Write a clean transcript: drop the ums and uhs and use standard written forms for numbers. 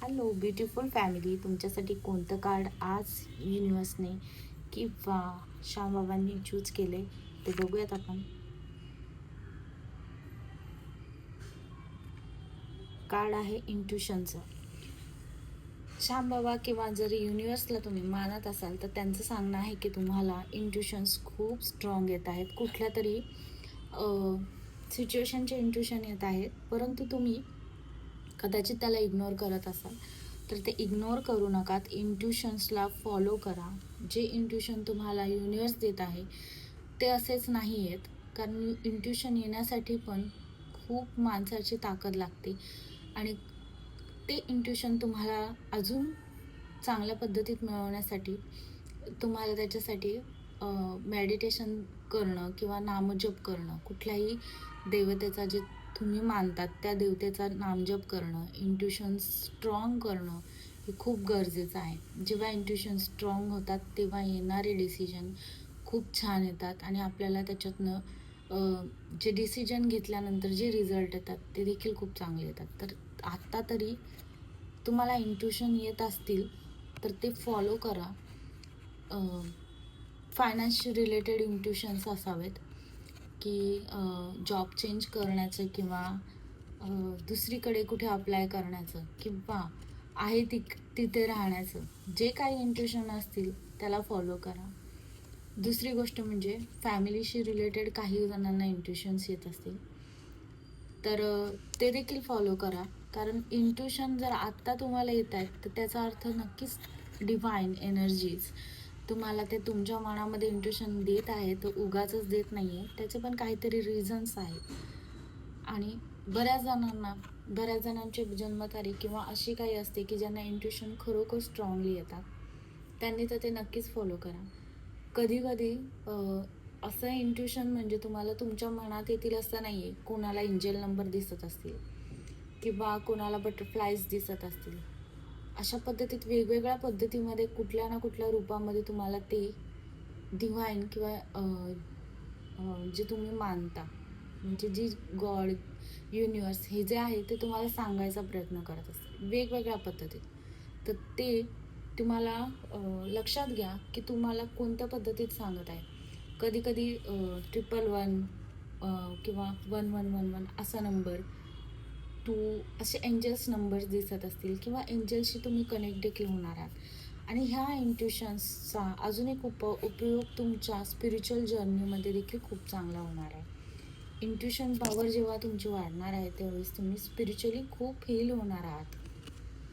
Hello beautiful family, तुमच्यासाठी कोणतं card आज युनिवर्सने किंवा श्यामबाबांनी चूज केले ते बघूयात आपण. कार्ड आहे इंट्युशनचं. श्यामबाबा किंवा जर युनिवर्सला तुम्ही मानत असाल तर त्यांचं सांगणं आहे की तुम्हाला इंट्युशन्स खूप स्ट्रॉंग येत आहेत. कुठल्या तरी सिच्युएशनचे इंट्युशन येत आहेत, परंतु तुम्ही कदाचित त्याला इग्नोर करत असाल तर ते इग्नोर करू नका. इंट्युशन्सला फॉलो करा. जे इंट्युशन तुम्हाला युनिवर्स देत आहे ते असेच नाही आहेत, कारण इंट्युशन येण्यासाठी पण खूप माणसाची ताकद लागते आणि ते इंट्युशन तुम्हाला अजून चांगल्या पद्धतीत मिळवण्यासाठी तुम्हाला त्याच्यासाठी मेडिटेशन करणं किंवा नामजप करणं, कुठल्याही देवतेचा जे तुम्ही मानतात त्या देवतेचा नामजप करणं, इंट्युशन स्ट्रॉंग करणं हे खूप गरजेचं आहे. जेव्हा इंट्युशन स्ट्रॉंग होतात तेव्हा येणारे डिसिजन खूप छान येतात आणि आपल्याला त्याच्यातनं जे डिसिजन घेतल्यानंतर जे रिझल्ट येतात ते देखील खूप चांगले येतात. तर आत्ता तरी तुम्हाला इंट्युशन येत असतील तर ते फॉलो करा. फायनान्स रिलेटेड इंट्युशन्स असावेत की जॉब चेंज करण्याचं किंवा दुसरीकडे कुठे अप्लाय करण्याचं किंवा आहे तिथे राहण्याचं, जे काही इंट्युशन असतील त्याला फॉलो करा. दुसरी गोष्ट म्हणजे फॅमिलीशी रिलेटेड काही जणांना इंट्युशन्स येत असतील तर ते देखील फॉलो करा. कारण इंट्युशन जर आत्ता तुम्हाला येत आहेत तर त्याचा अर्थ नक्कीच डिव्हाइन एनर्जीज तुम्हाला ते तुमच्या मनामध्ये इंट्युशन देत आहे, तो उगाचच देत नाही आहे, त्याचे पण काहीतरी रिझन्स आहेत. आणि बऱ्याच जणांची जन्मतारीख किंवा अशी काही असते की ज्यांना इंट्युशन खरोखर स्ट्रॉंगली येतात, त्यांनी तर ते नक्कीच फॉलो करा. कधी असं इंट्युशन म्हणजे तुम्हाला तुमच्या मनात येतील असं नाही आहे. कोणाला एंजल नंबर दिसत असतील किंवा कोणाला बटरफ्लायज दिसत असतील, अशा पद्धतीत वेगवेगळ्या पद्धतीमध्ये कुठल्या ना कुठल्या रूपामध्ये तुम्हाला ते डिव्हाइन किंवा जे तुम्ही मानता म्हणजे जी गॉड युनिवर्स हे जे आहे ते तुम्हाला सांगायचा प्रयत्न करत असते वेगवेगळ्या पद्धतीत. तर ते तुम्हाला लक्षात घ्या की तुम्हाला कोणत्या पद्धतीत सांगत आहे. कधी 111 किंवा 1111 असा नंबर, 2 असे एंजल्स नंबर्स दिसत असतील किंवा एंजल्सशी तुम्ही कनेक्ट देखील होणार आहात. आणि ह्या इंट्युशन्सचा अजून एक उपयोग तुमच्या स्पिरिच्युअल जर्नीमध्ये देखील खूप चांगला होणार आहे. इंट्युशन पॉवर जेव्हा तुमची वाढणार आहे त्यावेळेस तुम्ही स्पिरिच्युअली खूप हील होणार आहात.